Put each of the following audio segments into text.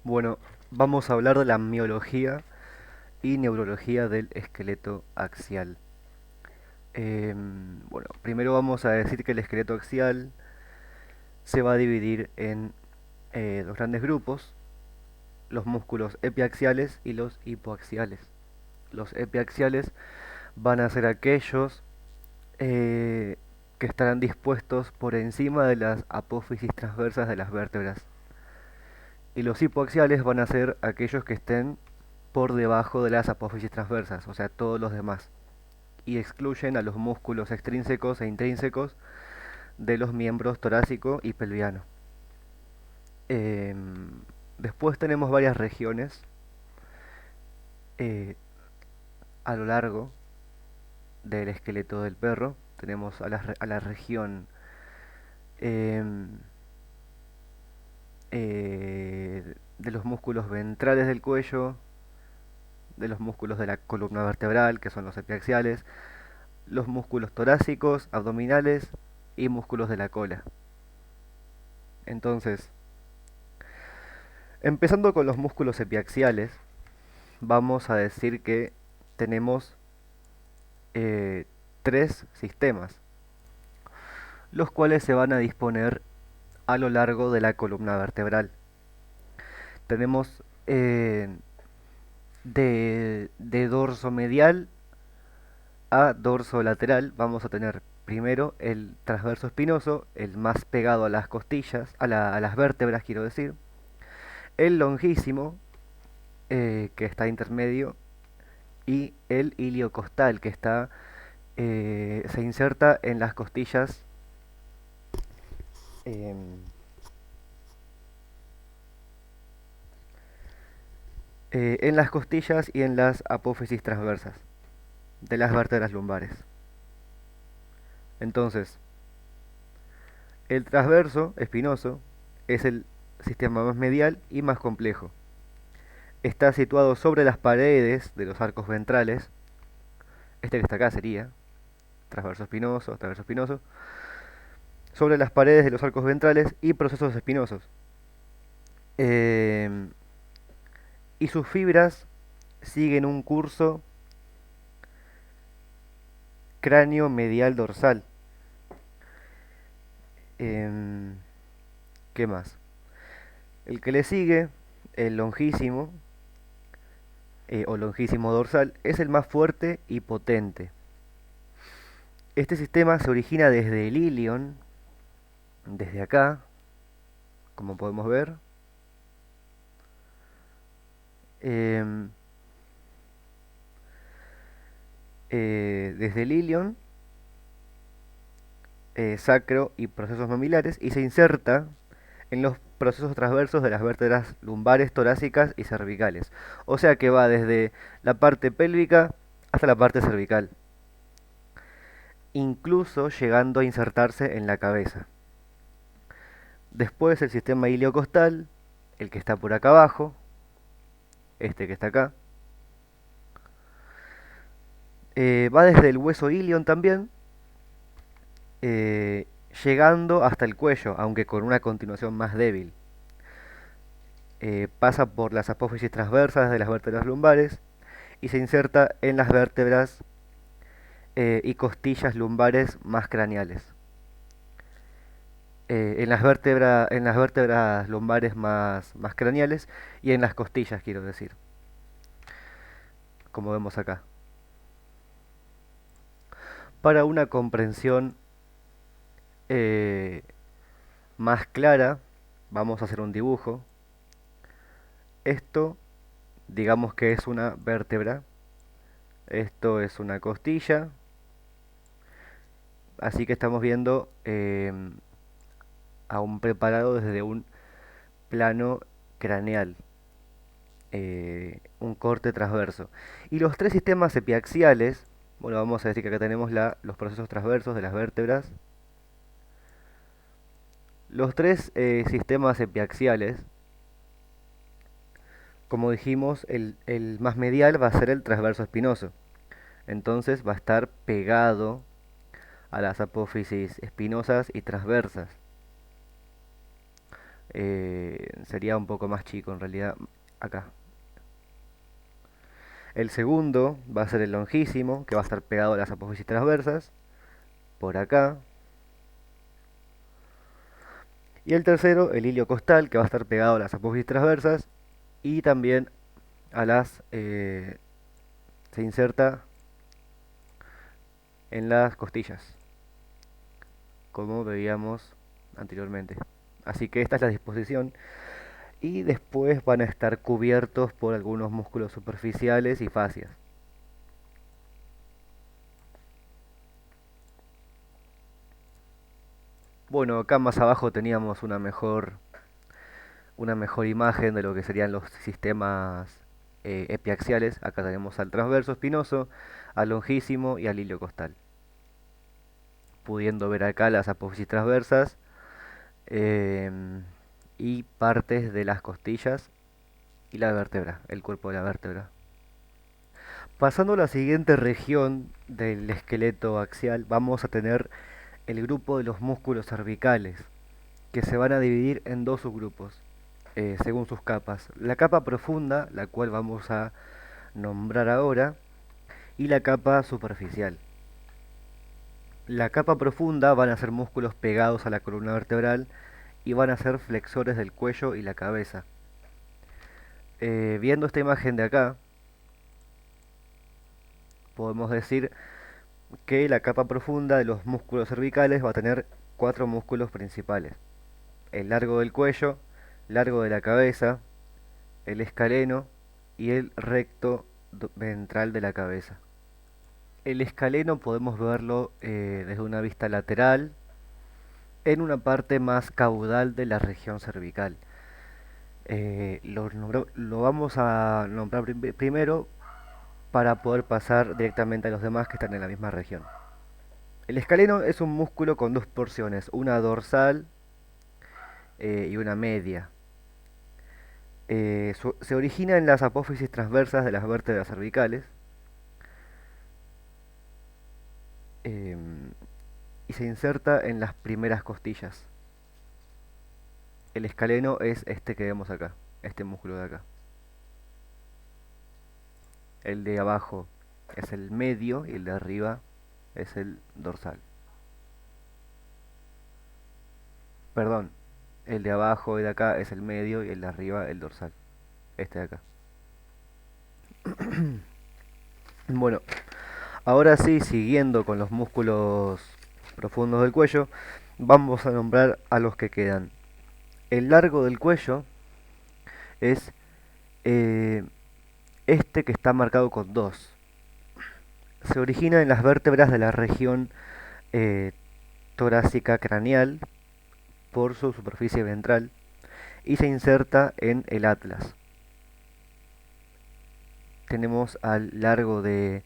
Bueno, vamos a hablar de la miología y neurología del esqueleto axial. Bueno, primero vamos a decir que el esqueleto axial se va a dividir en dos grandes grupos, los músculos epiaxiales y los hipoaxiales. Los epiaxiales van a ser aquellos eh, que estarán dispuestos por encima de las apófisis transversas de las vértebras. Y los hipoaxiales van a ser aquellos que estén por debajo de las apófisis transversas, o sea, todos los demás, y excluyen a los músculos extrínsecos e intrínsecos de los miembros torácico y pelviano. Después tenemos varias regiones eh, a lo largo del esqueleto del perro. Tenemos a la región em, de los músculos ventrales del cuello, de los músculos de la columna vertebral, que son los epiaxiales, los músculos torácicos, abdominales y músculos de la cola. Entonces, empezando con los músculos epiaxiales, vamos a decir que tenemos eh, tres sistemas, los cuales se van a disponer a lo largo de la columna vertebral. Tenemos de dorso medial a dorso lateral, vamos a tener primero el transverso espinoso, el más pegado a las costillas, a las vértebras quiero decir, el longísimo, que está intermedio, y el iliocostal, que se inserta en las costillas, em, en las costillas y en las apófisis transversas de las vértebras lumbares. Entonces, el transverso espinoso es el sistema más medial y más complejo. Está situado sobre las paredes de los arcos ventrales. Este que está acá sería transverso espinoso, sobre las paredes de los arcos ventrales y procesos espinosos. Em, y sus fibras siguen un curso cráneo medial dorsal. Em, ¿Qué más? El que le sigue, el longísimo o longísimo dorsal, es el más fuerte y potente. Este sistema se origina desde el ilion, desde acá, como podemos ver, em, desde el ilion, sacro y procesos mamilares, y se inserta en los procesos transversos de las vértebras lumbares, torácicas y cervicales. O sea que va desde la parte pélvica hasta la parte cervical, incluso llegando a insertarse en la cabeza. Después el sistema iliocostal, el que está por acá abajo, este que está acá, va desde el hueso ilion también, eh, llegando hasta el cuello, aunque con una continuación más débil. Pasa por las apófisis transversas de las vértebras lumbares y se inserta en las vértebras y costillas lumbares más craneales. En las vértebras lumbares más craneales y en las costillas, quiero decir, como vemos acá. Para una comprensión eh, más clara, vamos a hacer un dibujo. Esto, digamos que es una vértebra, esto es una costilla, así que estamos viendo a un preparado desde un plano craneal, un corte transverso. Y los tres sistemas epiaxiales, bueno, vamos a decir que acá tenemos los procesos transversos de las vértebras. Los tres sistemas epiaxiales, como dijimos, el más medial va a ser el transverso espinoso. Entonces va a estar pegado a las apófisis espinosas y transversas. sería un poco más chico en realidad acá. El segundo va a ser el longísimo, que va a estar pegado a las apófisis transversas, por acá. Y el tercero, el hilio costal, que va a estar pegado a las apófisis transversas y también a se inserta en las costillas, como veíamos anteriormente. Así que esta es la disposición y después van a estar cubiertos por algunos músculos superficiales y fascias. Bueno, acá más abajo teníamos una mejor imagen de lo que serían los sistemas epiaxiales. Acá tenemos al transverso espinoso, al longísimo y al hilio costal. Pudiendo ver acá las apófisis transversas y partes de las costillas y la vértebra, el cuerpo de la vértebra. Pasando a la siguiente región del esqueleto axial, vamos a tener el grupo de los músculos cervicales, que se van a dividir en dos subgrupos, según sus capas. La capa profunda, la cual vamos a nombrar ahora, y la capa superficial. La capa profunda van a ser músculos pegados a la columna vertebral y van a ser flexores del cuello y la cabeza. Viendo esta imagen de acá, podemos decir que la capa profunda de los músculos cervicales va a tener cuatro músculos principales: el largo del cuello, largo de la cabeza, el escaleno y el recto ventral de la cabeza. El escaleno podemos verlo desde una vista lateral en una parte más caudal de la región cervical. Lo vamos a nombrar primero para poder pasar directamente a los demás que están en la misma región. El escaleno es un músculo con dos porciones, una dorsal y una media. Se origina en las apófisis transversas de las vértebras cervicales em, y se inserta en las primeras costillas. El escaleno es este que vemos acá, este músculo de acá. El de abajo es el medio y el de arriba es el dorsal. Perdón, el de abajo y de acá es el medio y el de arriba el dorsal. Este de acá. Bueno, ahora sí, siguiendo con los músculos profundos del cuello, vamos a nombrar a los que quedan. El largo del cuello es eh, este que está marcado con 2. Se origina en las vértebras de la región eh, torácica craneal por su superficie ventral y se inserta en el atlas. Tenemos al largo de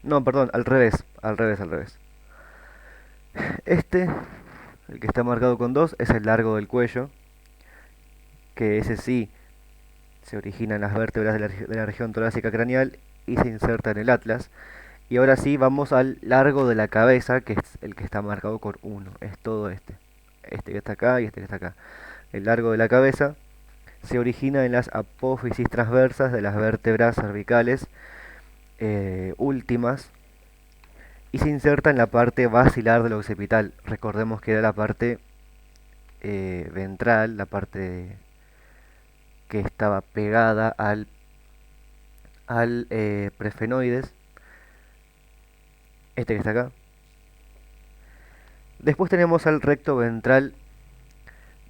no, perdón, al revés. Este, el que está marcado con 2, es el largo del cuello, que ese sí se origina en las vértebras de la región torácica craneal y se inserta en el atlas. Y ahora sí vamos al largo de la cabeza, que es el que está marcado con 1. Es todo este. Este que está acá y este que está acá. El largo de la cabeza se origina en las apófisis transversas de las vértebras cervicales últimas y se inserta en la parte basilar del occipital. Recordemos que era la parte ventral, la parte que estaba pegada al prefenoides, este que está acá. Después tenemos al recto ventral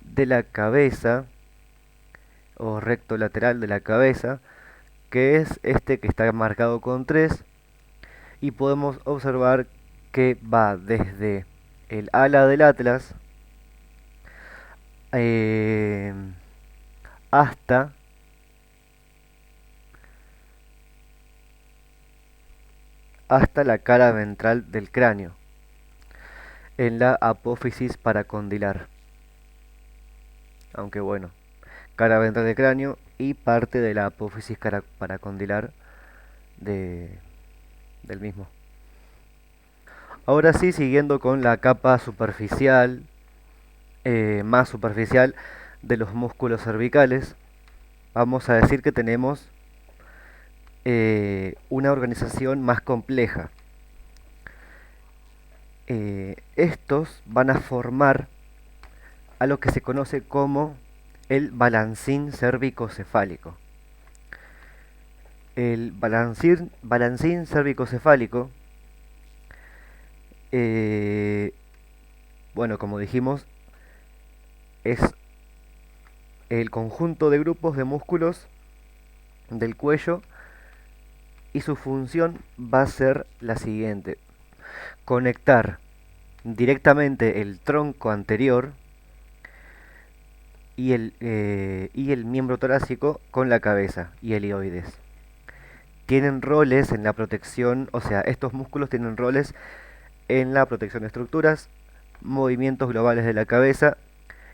de la cabeza, o recto lateral de la cabeza, que es este que está marcado con 3, y podemos observar que va desde el ala del atlas eh, hasta la cara ventral del cráneo, en la apófisis paracondilar. Aunque bueno, cara ventral del cráneo y parte de la apófisis paracondilar de, del mismo. Ahora sí, siguiendo con la capa superficial, más superficial de los músculos cervicales, vamos a decir que tenemos una organización más compleja. Estos van a formar a lo que se conoce como el balancín cérvico-cefálico. El balancín cérvico-cefálico, eh, bueno, como dijimos, es el conjunto de grupos de músculos del cuello y su función va a ser la siguiente: conectar directamente el tronco anterior y el miembro torácico con la cabeza y el helioides. Tienen roles en la protección, o sea, estos músculos tienen roles en la protección de estructuras, movimientos globales de la cabeza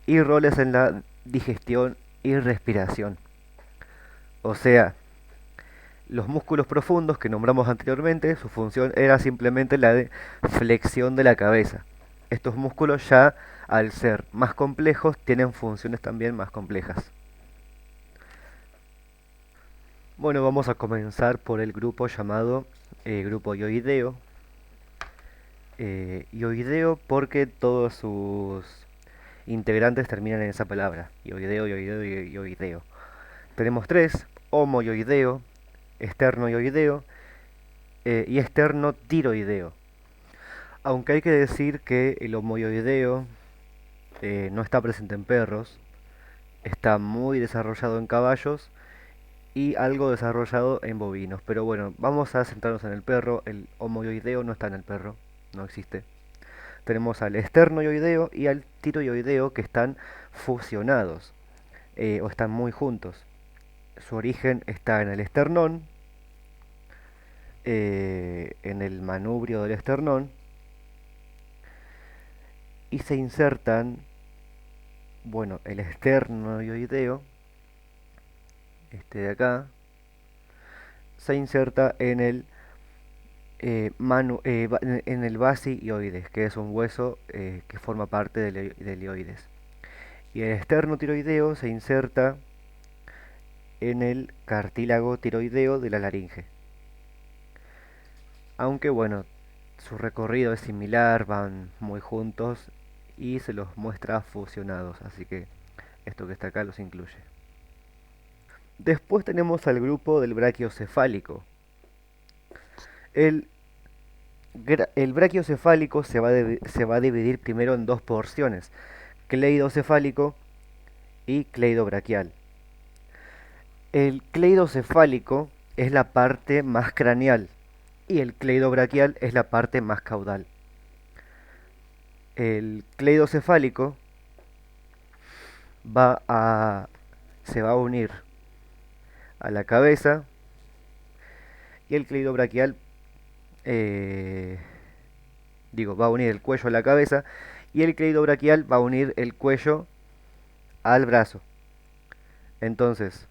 y roles en la digestión y respiración. O sea, los músculos profundos que nombramos anteriormente, su función era simplemente la de flexión de la cabeza. Estos músculos ya, al ser más complejos, tienen funciones también más complejas. Bueno, vamos a comenzar por el grupo llamado grupo ioideo. Ioideo porque todos sus integrantes terminan en esa palabra. Ioideo, ioideo y ioideo. Tenemos tres: homoioideo, esternoioideo y esternotiroideo. Aunque hay que decir que el homoioideo no está presente en perros, está muy desarrollado en caballos y algo desarrollado en bovinos. Pero bueno, vamos a centrarnos en el perro. El homoioideo no está en el perro, no existe. Tenemos al esternoioideo y al tiroideo que están fusionados o están muy juntos. Su origen está en el esternón, en el manubrio del esternón, y se insertan, bueno, el esternoioideo, este de acá, se inserta en el en el basioides, que es un hueso que forma parte del ioides. Y el esternotiroideo se inserta en el cartílago tiroideo de la laringe. Aunque bueno, su recorrido es similar, van muy juntos y se los muestra fusionados, así que esto que está acá los incluye. Después tenemos al grupo del brachiocefálico. El, el brachiocefálico se va a dividir primero en dos porciones: cleidocefálico y cleidobraquial. El cleidocefálico es la parte más craneal y el cleidobraquial es la parte más caudal. El cleidocefálico va a, se va a unir a la cabeza y el cleidobraquial, eh, va a unir el cuello a la cabeza y el cleidobraquial va a unir el cuello al brazo. Entonces,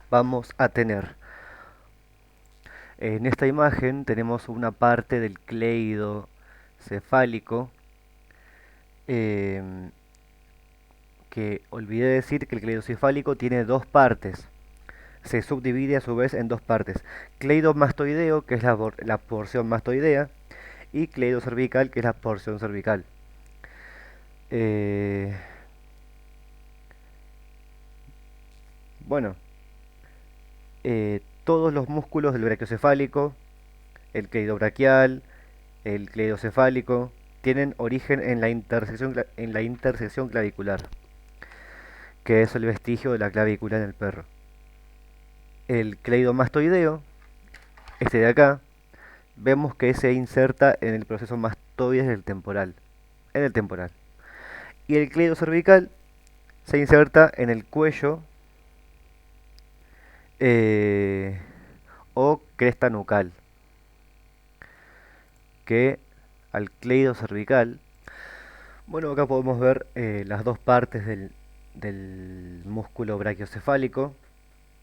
vamos a tener, en esta imagen tenemos una parte del cleidocefálico, em, que olvidé decir que el cleidocefálico tiene dos partes. Se subdivide a su vez en dos partes: cleidomastoideo, que es la porción mastoidea, y cleidocervical, que es la porción cervical. Eh, bueno, todos los músculos del brachiocefálico, el cleidobraquial, el cleidocefálico, tienen origen en en la intersección clavicular, que es el vestigio de la clavícula en el perro. El cleidomastoideo, este de acá, vemos que se inserta en el proceso mastoides del temporal, en el temporal. Y el cleidocervical se inserta en el cuello eh, o cresta nucal, que al cleidocervical, bueno, acá podemos ver las dos partes del músculo brachiocefálico.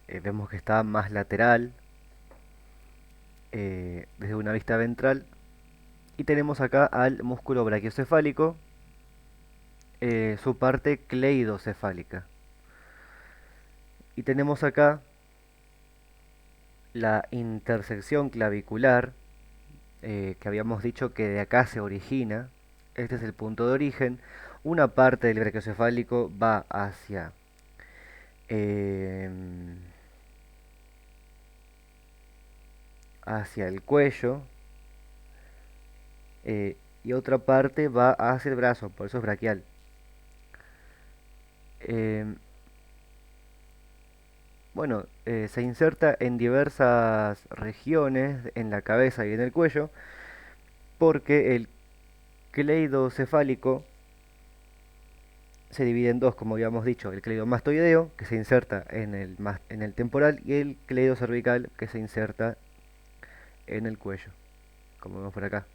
Vemos que está más lateral desde una vista ventral, Y tenemos acá al músculo brachiocefálico, su parte cleidocefálica. Y tenemos acá la intersección clavicular, que habíamos dicho que de acá se origina. Este es el punto de origen. Una parte del brachiocefálico va em, hacia el cuello, y otra parte va hacia el brazo, por eso es braquial. Em, bueno, se inserta en diversas regiones en la cabeza y en el cuello, porque el cleidocefálico se divide en dos, como habíamos dicho: el cleidomastoideo, que se inserta en el temporal, y el cleidocervical, que se inserta en el cuello, como vemos por acá.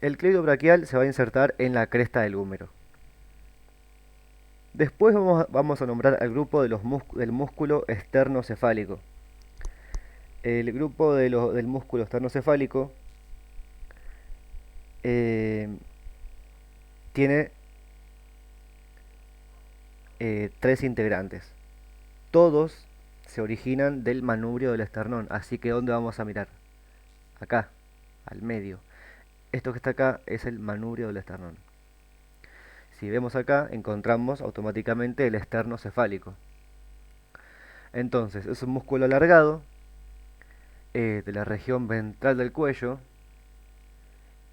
El cleido braquial se va a insertar en la cresta del húmero. Después vamos a nombrar al grupo del músculo esternocefálico. El grupo del músculo esternocefálico eh, tiene tres integrantes. Todos se originan del manubrio del esternón, así que ¿dónde vamos a mirar? Acá, al medio. Esto que está acá es el manubrio del esternón. Si vemos acá, encontramos automáticamente el esternocefálico. Entonces, es un músculo alargado de la región ventral del cuello,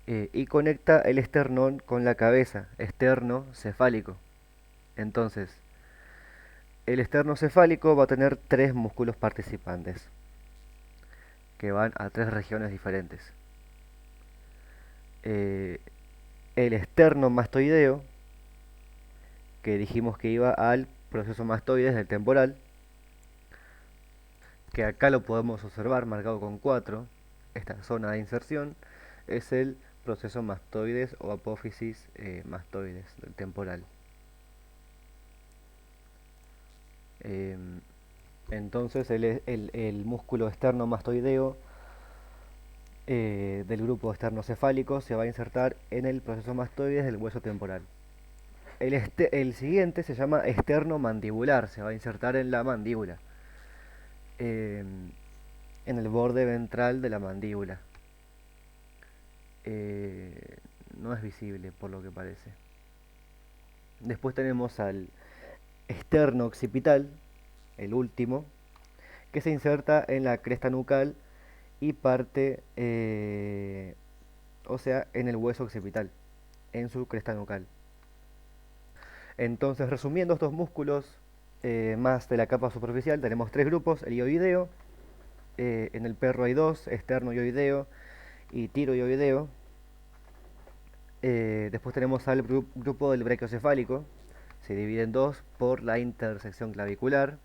y conecta el esternón con la cabeza, esternocefálico. Entonces, el esternocefálico va a tener tres músculos participantes que van a tres regiones diferentes. Eh, el esternomastoideo, que dijimos que iba al proceso mastoides del temporal, que acá lo podemos observar marcado con 4. Esta zona de inserción es el proceso mastoides o apófisis mastoides del temporal. Entonces el músculo esternomastoideo del grupo esternocefálico se va a insertar en el proceso mastoides del hueso temporal. El siguiente se llama esternomandibular, se va a insertar en la mandíbula, eh, en el borde ventral de la mandíbula. Eh, no es visible por lo que parece. Después tenemos al externo occipital, el último, que se inserta en la cresta nucal y parte, o sea, en el hueso occipital, en su cresta nucal. Entonces, resumiendo estos músculos más de la capa superficial, tenemos tres grupos: el ioideo, en el perro hay dos: esterno-ioideo y tiro-ioideo. Después tenemos al grupo del brachiocefálico, se divide en dos por la intersección clavicular.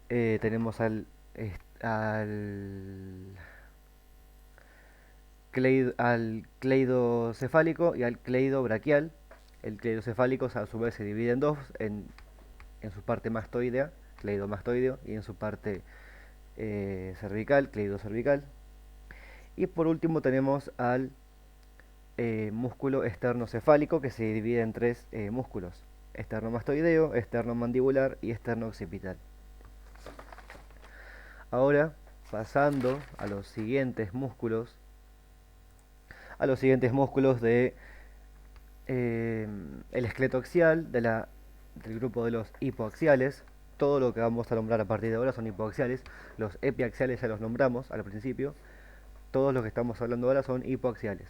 Tenemos al cleidocefálico y al cleidobraquial. El cleidocefálico a su vez se divide en dos, en su parte mastoidea, cleidomastoideo, y en su parte cervical, cleidocervical. Y por último tenemos al músculo esternocefálico, que se divide en tres músculos: esternomastoideo, esternomandibular y esternooccipital. Ahora, pasando a los siguientes músculos, de el esqueleto axial, del grupo de los hipoaxiales. Todo lo que vamos a nombrar a partir de ahora son hipoaxiales. Los epiaxiales ya los nombramos al principio. Todos los que estamos hablando ahora son hipoaxiales.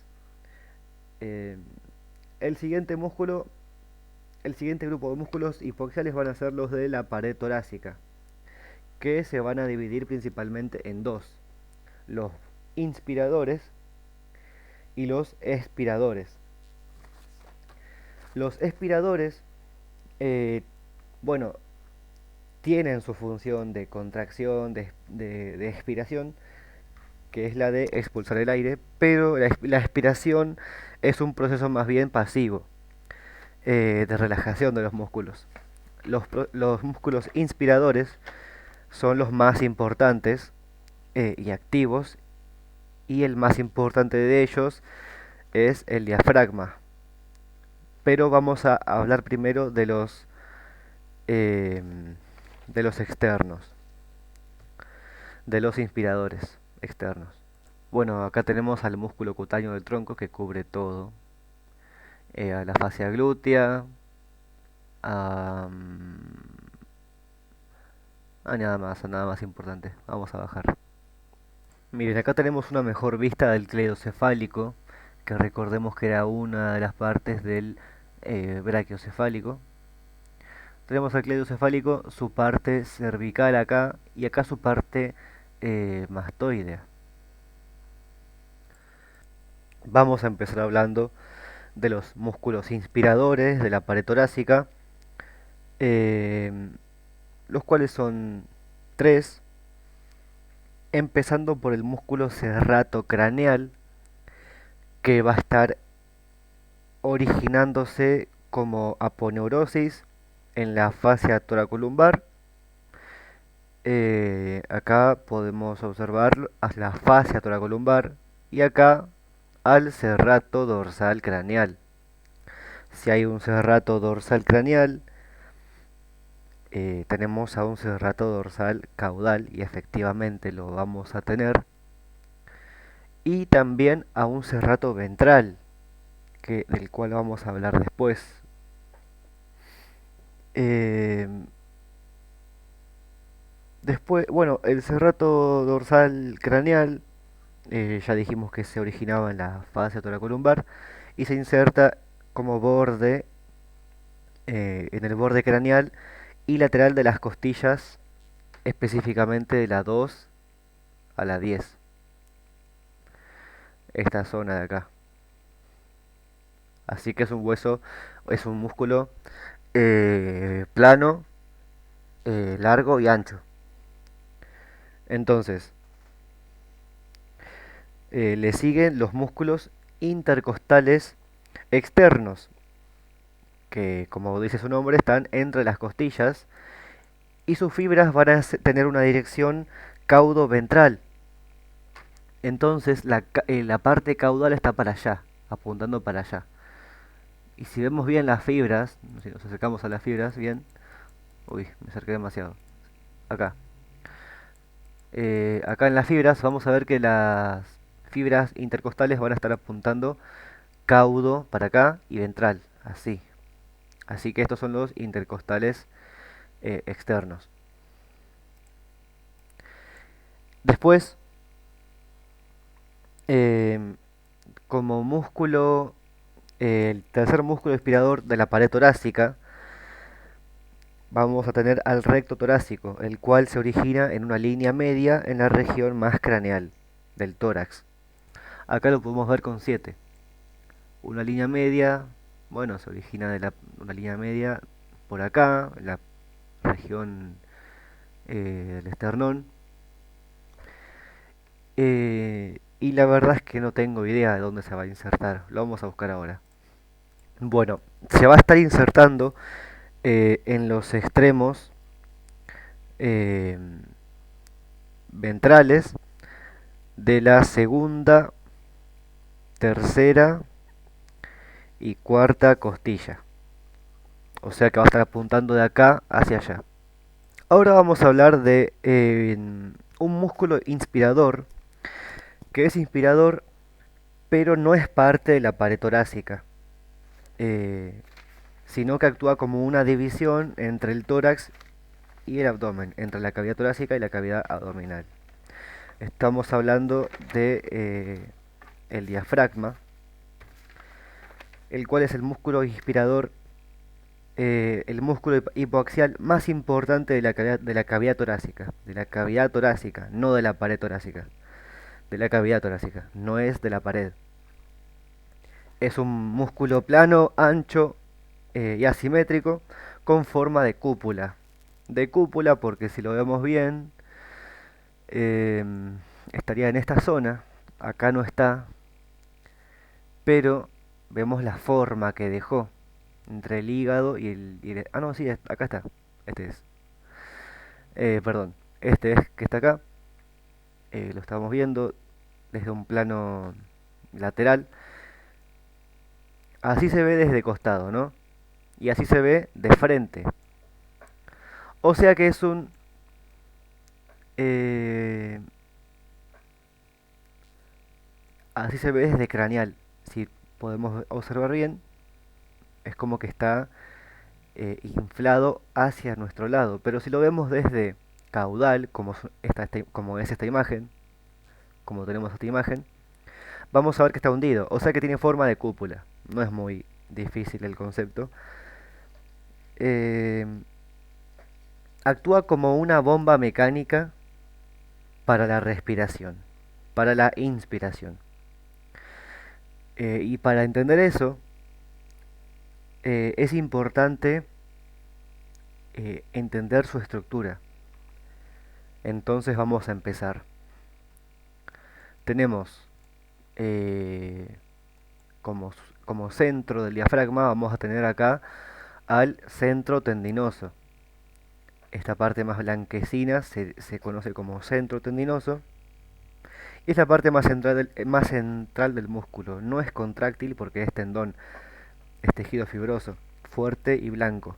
Eh, el siguiente músculo, el siguiente grupo de músculos hipoaxiales van a ser los de la pared torácica, que se van a dividir principalmente en dos: los inspiradores y los expiradores. Los expiradores, eh, bueno, tienen su función de contracción, de expiración, que es la de expulsar el aire, pero la expiración es un proceso más bien pasivo, de relajación de los músculos. Los músculos inspiradores son los más importantes y activos, y el más importante de ellos es el diafragma. Pero vamos a hablar primero eh, de los externos, de los inspiradores externos. Bueno, acá tenemos al músculo cutáneo del tronco que cubre todo, a la fascia glútea, a, a nada más importante. Vamos a bajar. Miren, acá tenemos una mejor vista del cleidoцефálico, que recordemos que era una de las partes del brachiocefálico. Tenemos al cleidoцефálico, su parte cervical acá, y acá su parte mastoidea. Vamos a empezar hablando de los músculos inspiradores de la pared torácica, eh, los cuales son tres, empezando por el músculo serrato craneal, que va a estar originándose como aponeurosis en la fascia toracolumbar. Acá podemos observar a la fascia toracolumbar y acá al serrato dorsal craneal. Si hay un serrato dorsal craneal, tenemos a un serrato dorsal caudal y efectivamente lo vamos a tener. Y también a un serrato ventral, del cual vamos a hablar después. Eh, Después, bueno, el serrato dorsal craneal, ya dijimos que se originaba en la fascia toracolumbar y se inserta como borde en el borde craneal y lateral de las costillas, específicamente de la 2 a la 10, esta zona de acá. Así que es un hueso, es un músculo plano, largo y ancho. Entonces, le siguen los músculos intercostales externos, que como dice su nombre están entre las costillas y sus fibras van a tener una dirección caudo-ventral. Entonces la parte caudal está para allá, apuntando para allá. Y si vemos bien las fibras, si nos acercamos a las fibras, bien, uy, me acerqué demasiado. Acá. Acá en las fibras vamos a ver que las fibras intercostales van a estar apuntando caudo para acá y ventral, así. Así que estos son los intercostales externos. Después, em, como músculo, el tercer músculo inspirador de la pared torácica, vamos a tener al recto torácico, el cual se origina en una línea media en la región más craneal del tórax. Acá lo podemos ver con 7. Una línea media, bueno, se origina de una línea media por acá, en la región del esternón. Y la verdad es que no tengo idea de dónde se va a insertar. Lo vamos a buscar ahora. Bueno, se va a estar insertando en los extremos eh, ventrales de la segunda, tercera y cuarta costilla. O sea que va a estar apuntando de acá hacia allá. Ahora vamos a hablar de un músculo inspirador, que es inspirador pero no es parte de la pared torácica, eh, sino que actúa como una división entre el tórax y el abdomen, entre la cavidad torácica y la cavidad abdominal. Estamos hablando de el diafragma, el cual es el músculo inspirador, el músculo hipoaxial más importante de la cavidad torácica, no de la pared torácica, de la cavidad torácica, no es de la pared. Es un músculo plano, ancho y asimétrico con forma de cúpula. De cúpula porque si lo vemos bien, eh, estaría en esta zona, acá no está, pero vemos la forma que dejó entre el hígado ah, no, sí, acá está, este es. Perdón, este es que está acá, lo estamos viendo, desde un plano lateral, así se ve desde costado, ¿no? Y así se ve de frente. O sea que es un... eh, así se ve desde craneal. Si podemos observar bien, es como que está inflado hacia nuestro lado. Pero si lo vemos desde caudal, como es esta imagen, como tenemos esta imagen, vamos a ver que está hundido. O sea que tiene forma de cúpula. No es muy difícil el concepto. Eh, Actúa como una bomba mecánica para la respiración, para la inspiración. Y para entender eso, es importante entender su estructura. Entonces vamos a empezar. Tenemos eh, como, como centro del diafragma, vamos a tener acá al centro tendinoso. Esta parte más blanquecina se conoce como centro tendinoso. Y es la parte más central del músculo. No es contráctil porque es tendón, es tejido fibroso, fuerte y blanco.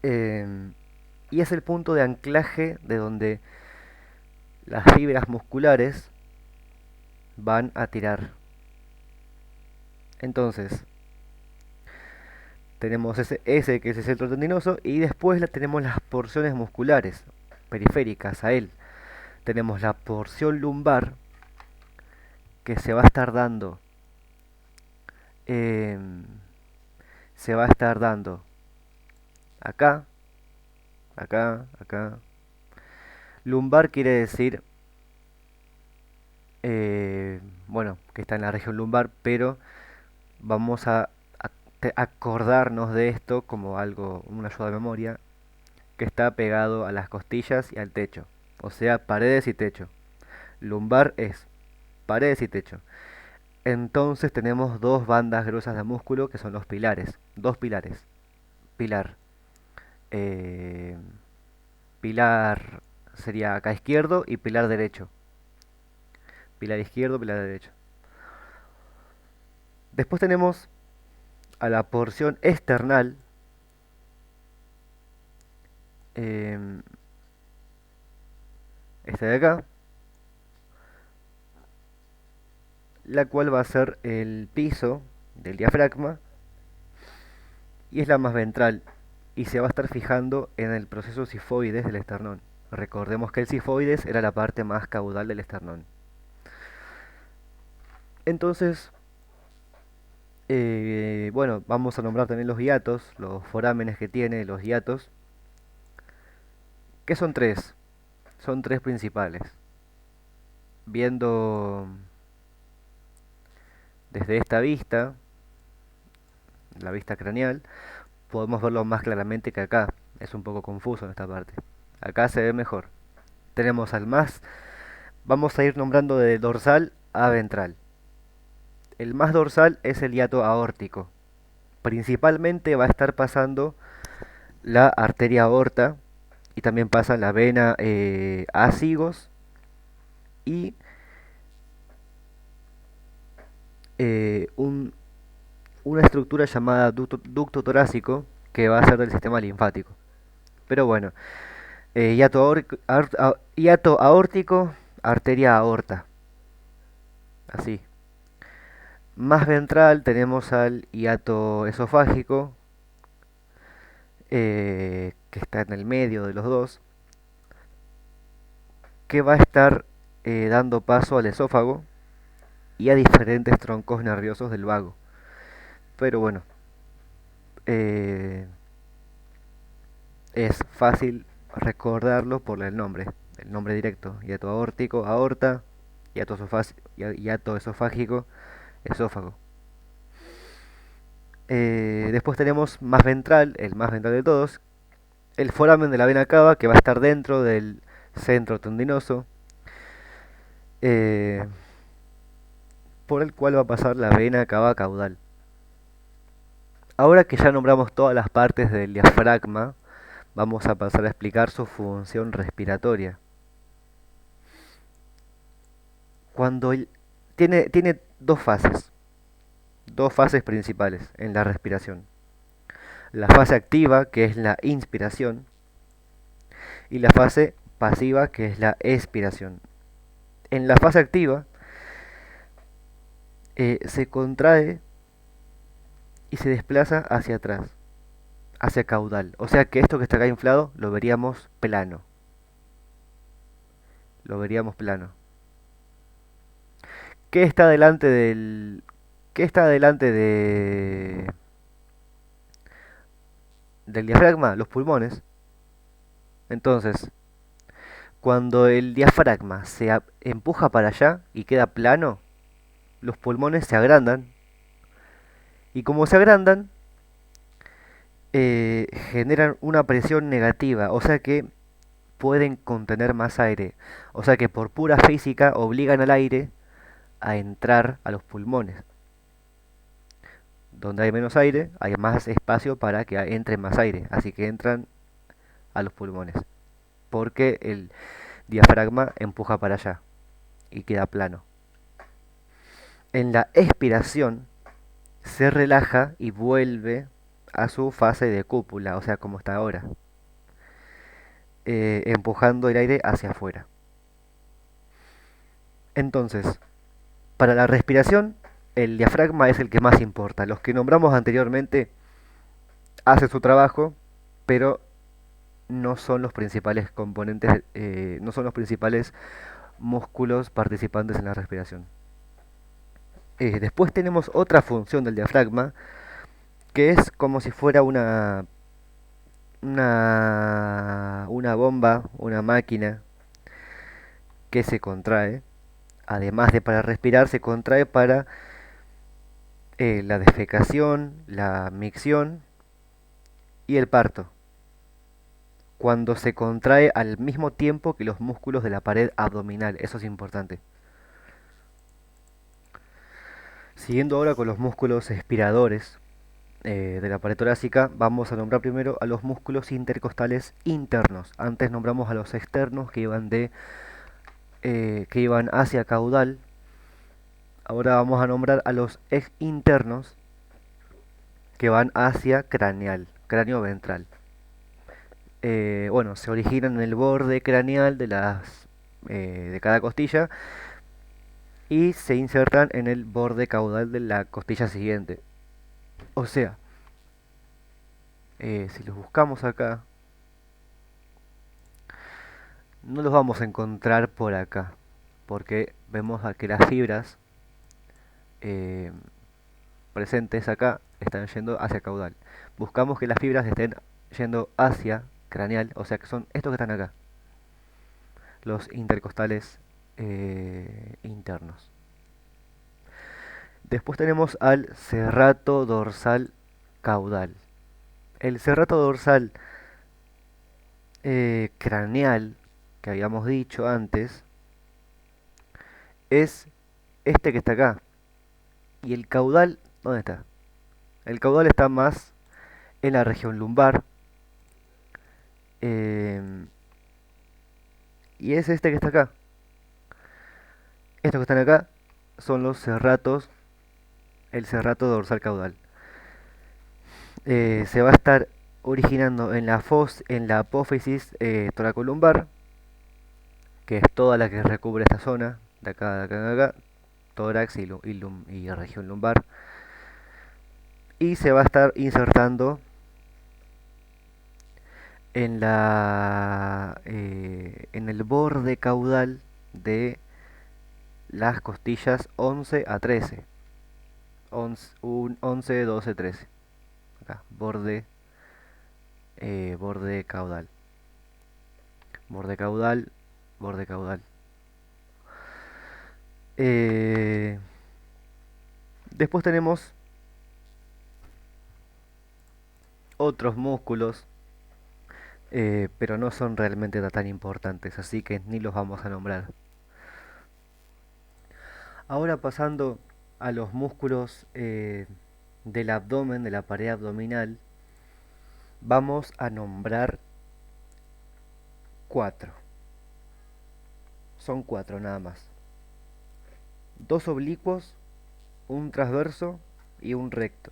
Em, y es el punto de anclaje de donde las fibras musculares van a tirar. Entonces, tenemos ese que es el centro tendinoso y después tenemos las porciones musculares periféricas a él. Tenemos la porción lumbar que se va a estar dando, em, se va a estar dando acá, acá. Lumbar quiere decir, bueno, que está en la región lumbar, pero vamos a acordarnos de esto como algo, una ayuda de memoria, que está pegado a las costillas y al techo, o sea, paredes y techo. Lumbar es paredes y techo. Entonces tenemos dos bandas gruesas de músculo que son los pilares, dos pilares. Pilar, eh, pilar sería acá izquierdo y pilar derecho. Pilar izquierdo, pilar derecho. Después tenemos a la porción external, eh, esta de acá, la cual va a ser el piso del diafragma y es la más ventral y se va a estar fijando en el proceso sifoides del esternón. Recordemos que el sifoides era la parte más caudal del esternón. Entonces, bueno, vamos a nombrar también los hiatos, los forámenes que tiene los hiatos, que son tres principales. Viendo desde esta vista, la vista craneal, podemos verlo más claramente que acá. Es un poco confuso en esta parte. Acá se ve mejor. Tenemos al más, vamos a ir nombrando de dorsal a ventral. El más dorsal es el hiato aórtico. Principalmente va a estar pasando la arteria aorta y también pasa la vena ácigos y eh, un- una estructura llamada ducto torácico que va a ser del sistema linfático. Pero bueno, hiato aórtico, arteria aorta, así. Más ventral tenemos al hiato esofágico, que está en el medio de los dos, que va a estar dando paso al esófago y a diferentes troncos nerviosos del vago. Pero bueno, eh, es fácil recordarlo por el nombre directo, hiato aórtico, aorta, hiato esofágico, esófago. Después tenemos más ventral, el más ventral de todos, el foramen de la vena cava que va a estar dentro del centro tendinoso, eh, por el cual va a pasar la vena cava caudal. Ahora que ya nombramos todas las partes del diafragma, vamos a pasar a explicar su función respiratoria. Cuando tiene dos fases principales en la respiración. La fase activa, que es la inspiración, y la fase pasiva, que es la expiración. En la fase activa se contrae y se desplaza hacia atrás, hacia caudal. O sea que esto que está acá inflado lo veríamos plano. Lo veríamos plano. ¿Qué está delante del... ¿Qué está delante del diafragma? Los pulmones. Entonces, cuando el diafragma empuja para allá y queda plano, los pulmones se agrandan. Y como se agrandan, generan una presión negativa. O sea que pueden contener más aire. O sea que por pura física obligan al aire a entrar a los pulmones. Donde hay menos aire, hay más espacio para que entre más aire. Así que entran a los pulmones. Porque el diafragma empuja para allá y queda plano. En la expiración se relaja y vuelve a su fase de cúpula, o sea, como está ahora, empujando el aire hacia afuera. Entonces, para la respiración, el diafragma es el que más importa. Los que nombramos anteriormente hacen su trabajo, pero no son los principales componentes, no son los principales músculos participantes en la respiración. Después tenemos otra función del diafragma, que es como si fuera una bomba, una máquina que se contrae. Además de para respirar, se contrae para la defecación, la micción y el parto. Cuando se contrae al mismo tiempo que los músculos de la pared abdominal, eso es importante. Siguiendo ahora con los músculos expiradores de la pared torácica, vamos a nombrar primero a los músculos intercostales internos. Antes nombramos a los externos que iban hacia caudal. Ahora vamos a nombrar a los internos que van hacia craneal, cráneo ventral. Bueno, se originan en el borde craneal de cada costilla y se insertan en el borde caudal de la costilla siguiente. O sea, si los buscamos acá, no los vamos a encontrar por acá, porque vemos que las fibras eh, presentes acá están yendo hacia caudal. Buscamos que las fibras estén yendo hacia craneal, o sea que son estos que están acá, los intercostales internos. Después tenemos al serrato dorsal caudal. El serrato dorsal craneal, que habíamos dicho antes, es este que está acá. Y el caudal, ¿dónde está? El caudal está más en la región lumbar. em, y es este que está acá. Estos que están acá son los serratos, el serrato dorsal caudal. Se va a estar originando en la apófisis toracolumbar, que es toda la que recubre esta zona, de acá, de acá, tórax y región lumbar. Y se va a estar insertando en el borde caudal de las costillas 11 a 13. 11, 12, 13. Acá, borde caudal. Borde caudal, borde caudal. Eh, Después tenemos otros músculos, pero no son realmente tan importantes, así que ni los vamos a nombrar. Ahora pasando a los músculos del abdomen, de la pared abdominal, vamos a nombrar cuatro. Son cuatro nada más. dos oblicuos, un transverso y un recto.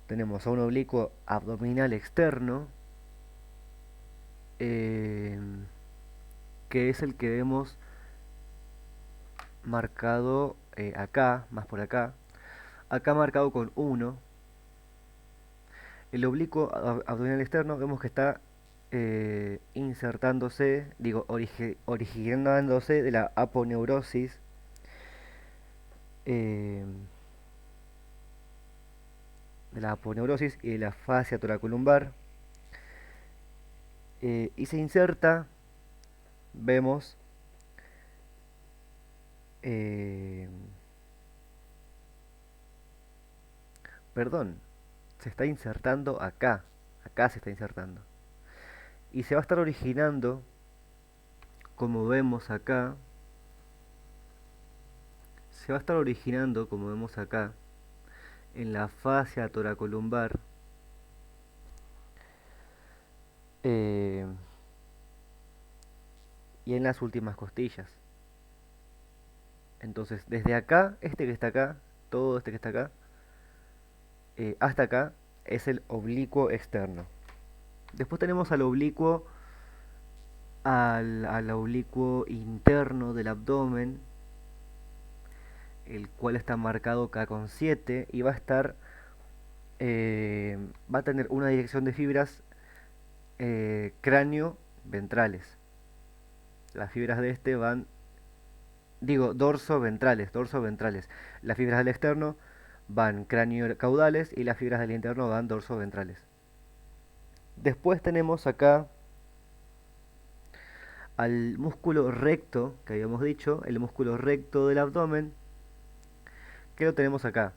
Tenemos a un oblicuo abdominal externo, eh, que es el que vemos marcado acá, más por acá. Acá marcado con uno. El oblicuo abdominal externo vemos que está insertándose, digo, originándose de la aponeurosis, eh, y de la fascia toracolumbar, y se inserta, vemos, eh, perdón, se está insertando acá, acá se está insertando, y se va a estar originando, como vemos acá, se va a estar originando, como vemos acá, en la fascia toracolumbar, eh, y en las últimas costillas. Entonces, desde acá, este que está acá, todo este que está acá, hasta acá, es el oblicuo externo. Después tenemos al oblicuo interno del abdomen, el cual está marcado acá con 7 y va a tener una dirección de fibras cráneo ventrales. Las fibras de este van, digo, dorso ventrales. Las fibras del externo van cráneo caudales y las fibras del interno van dorso ventrales. Después tenemos acá al músculo recto, que habíamos dicho, el músculo recto del abdomen, que lo tenemos acá,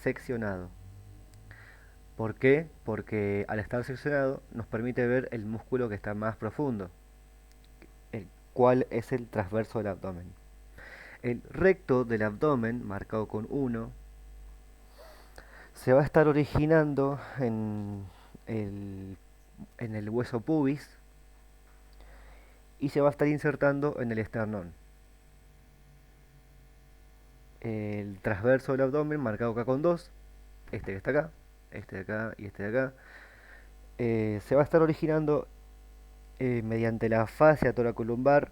seccionado. ¿Por qué? Porque al estar seccionado nos permite ver el músculo que está más profundo, el cual es el transverso del abdomen. El recto del abdomen, marcado con 1, se va a estar originando el, en el hueso pubis y se va a estar insertando en el esternón. El transverso del abdomen, marcado acá con 2, este que está acá, este de acá y este de acá, se va a estar originando mediante la fascia toracolumbar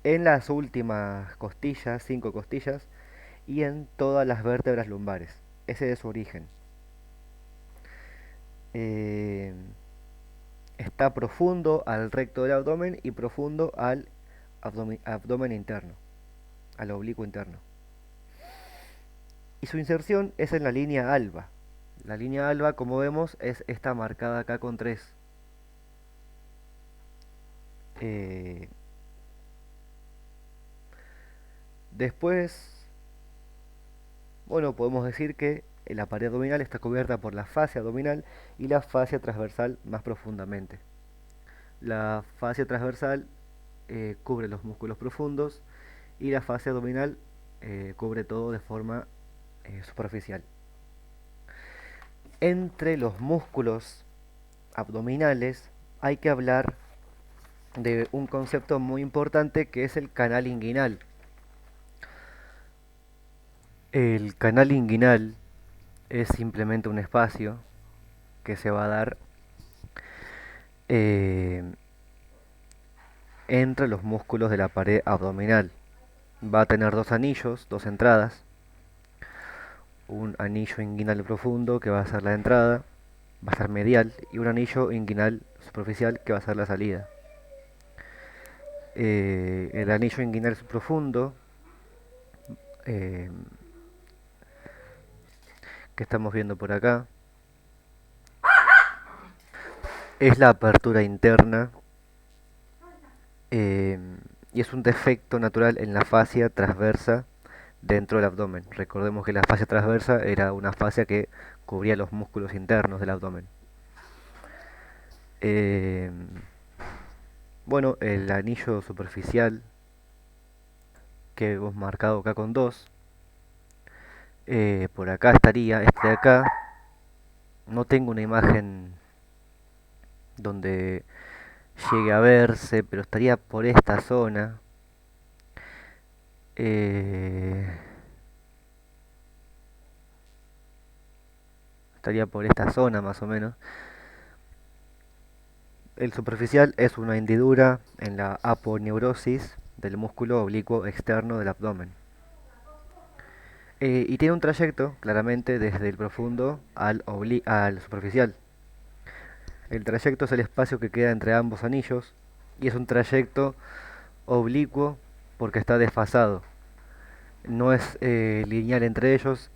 en las últimas costillas, 5 costillas, y en todas las vértebras lumbares. Ese es su origen. Eh, Está profundo al recto del abdomen y profundo al abdomen interno, al oblicuo interno. Y su inserción es en la línea alba. La línea alba, como vemos, es esta marcada acá con 3. Eh, Después, bueno, podemos decir que la pared abdominal está cubierta por la fascia abdominal y la fascia transversal más profundamente. La fascia transversal cubre los músculos profundos y la fascia abdominal cubre todo de forma superficial. Entre los músculos abdominales hay que hablar de un concepto muy importante que es el canal inguinal. El canal inguinal es simplemente un espacio que se va a dar eh, entre los músculos de la pared abdominal. Va a tener dos anillos, dos entradas, un anillo inguinal profundo que va a ser la entrada, va a ser medial, y un anillo inguinal superficial que va a ser la salida. El anillo inguinal profundo eh, que estamos viendo por acá es la apertura interna, eh, y es un defecto natural en la fascia transversa dentro del abdomen. Recordemos que la fascia transversa era una fascia que cubría los músculos internos del abdomen. Eh, bueno, el anillo superficial que hemos marcado acá con 2, por acá estaría este de acá. No tengo una imagen donde llegue a verse, pero estaría por esta zona. eh, estaría por esta zona más o menos. El superficial es una hendidura en la aponeurosis del músculo oblicuo externo del abdomen. Y tiene un trayecto, claramente, desde el profundo al superficial. El trayecto es el espacio que queda entre ambos anillos y es un trayecto oblicuo porque está desfasado. No es lineal entre ellos,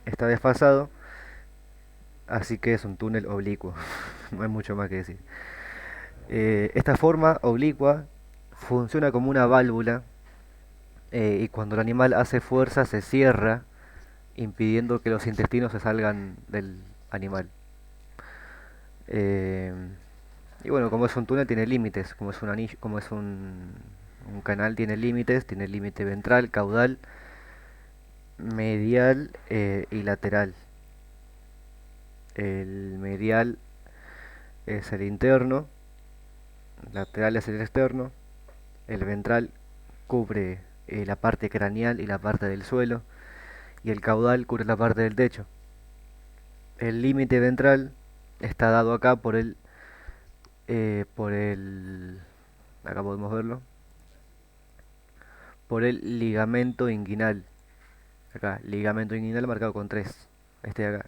está desfasado, así que es un túnel oblicuo. No hay mucho más que decir. Esta forma oblicua funciona como una válvula y cuando el animal hace fuerza se cierra impidiendo que los intestinos se salgan del animal. Eh, y bueno, como es un túnel tiene límites, como es un anillo, como es un canal tiene límites, tiene límite ventral, caudal, medial y lateral. El medial es el interno, lateral es el externo, el ventral cubre la parte craneal y la parte del suelo y el caudal cubre la parte del techo. El límite ventral está dado acá por el, acá podemos verlo, por el ligamento inguinal. Acá, ligamento inguinal marcado con 3. Este de acá.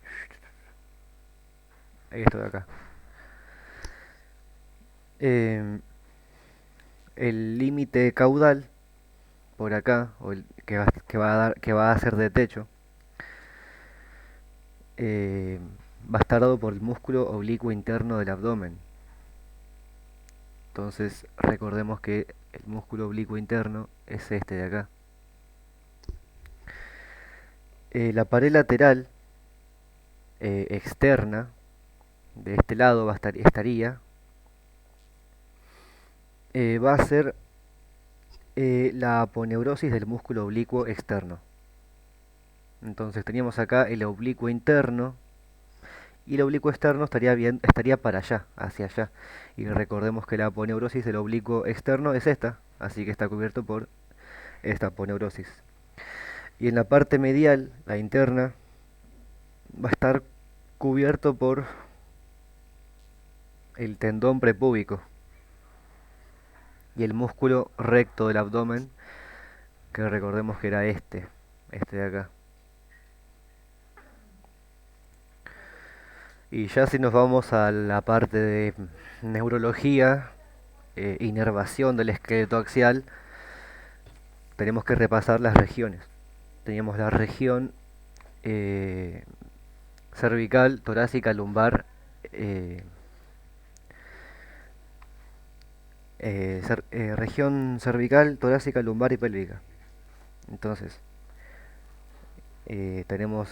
Esto de acá. Em, el límite caudal, por acá, o el que va a ser de techo, eh, va a estar dado por el músculo oblicuo interno del abdomen. Entonces recordemos que el músculo oblicuo interno es este de acá. La pared lateral externa de este lado estaría va a ser la aponeurosis del músculo oblicuo externo. Entonces teníamos acá el oblicuo interno y el oblicuo externo estaría para allá, hacia allá. Y recordemos que la aponeurosis del oblicuo externo es esta, así que está cubierto por esta aponeurosis. Y en la parte medial, la interna, va a estar cubierto por el tendón prepúbico y el músculo recto del abdomen, que recordemos que era este de acá. Y ya si nos vamos a la parte de neurología, inervación del esqueleto axial, tenemos que repasar las regiones. Teníamos la región eh, cervical, torácica, lumbar, eh, región cervical, torácica, lumbar y pélvica. Entonces, tenemos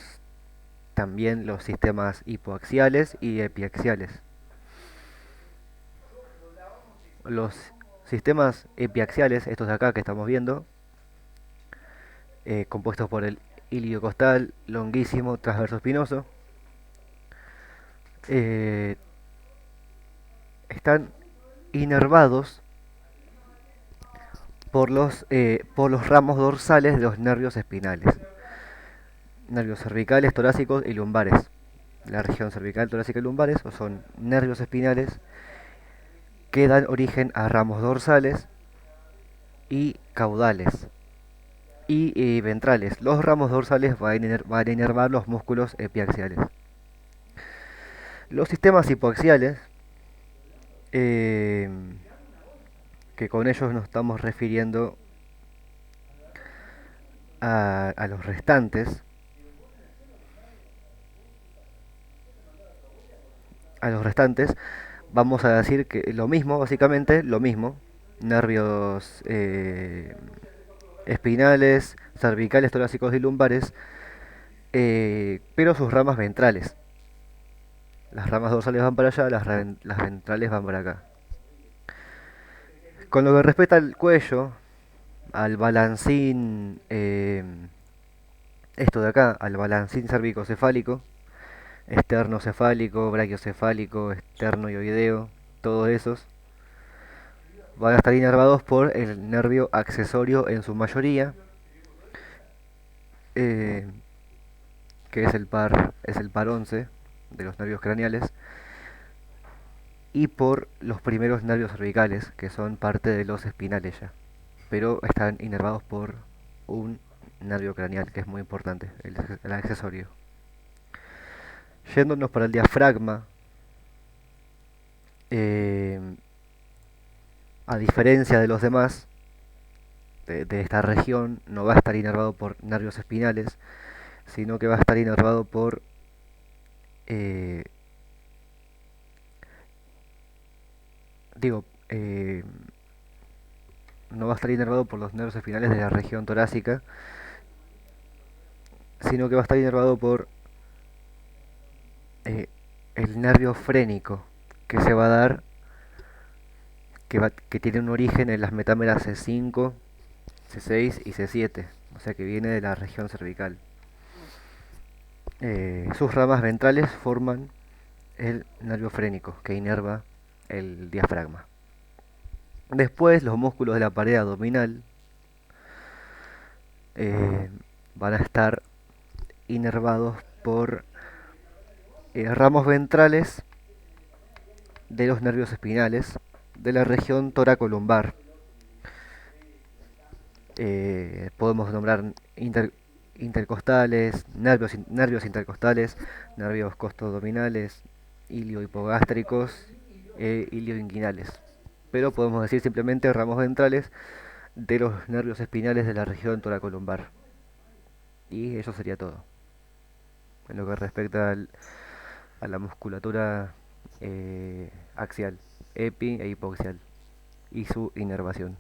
también los sistemas hipoaxiales y epiaxiales. Los sistemas epiaxiales, estos de acá que estamos viendo, compuestos por el ilio costal, longuísimo, transverso espinoso, eh, están inervados por los ramos dorsales de los nervios espinales, nervios cervicales, torácicos y lumbares. La región cervical, torácica y lumbares son nervios espinales que dan origen a ramos dorsales y caudales y ventrales. Los ramos dorsales van a inervar los músculos epiaxiales. Los sistemas hipoaxiales, eh, que con ellos nos estamos refiriendo a los restantes, vamos a decir que lo mismo, básicamente, lo mismo, nervios espinales, cervicales, torácicos y lumbares, pero sus ramas ventrales. Las ramas dorsales van para allá, las ventrales van para acá. Con lo que respecta al cuello, al balancín, esto de acá, al balancín cervicocefálico, esternocefálico, brachiocefálico, esternoioideo, todos esos van a estar inervados por el nervio accesorio en su mayoría, eh, que es el par 11 de los nervios craneales, y por los primeros nervios cervicales, que son parte de los espinales ya, pero están inervados por un nervio craneal, que es muy importante, el accesorio. Yéndonos para el diafragma, eh, a diferencia de los demás, de esta región, no va a estar inervado por nervios espinales, sino que va a estar inervado por, eh, digo, no va a estar inervado por los nervios espinales de la región torácica, sino que va a estar inervado por eh, el nervio frénico, que se va a dar, que tiene un origen en las metámeras C5, C6 y C7, o sea que viene de la región cervical. Sus ramas ventrales forman el nervio frénico, que inerva el diafragma. Después, los músculos de la pared abdominal eh, van a estar inervados por ramos ventrales de los nervios espinales de la región toracolumbar. Podemos nombrar intercostales, nervios intercostales, nervios costoabdominales, iliohipogástricos e ilioinguinales. Pero podemos decir simplemente ramos ventrales de los nervios espinales de la región toracolumbar. Y eso sería todo. En lo que respecta a la musculatura axial, epi e hipoaxial, y su inervación.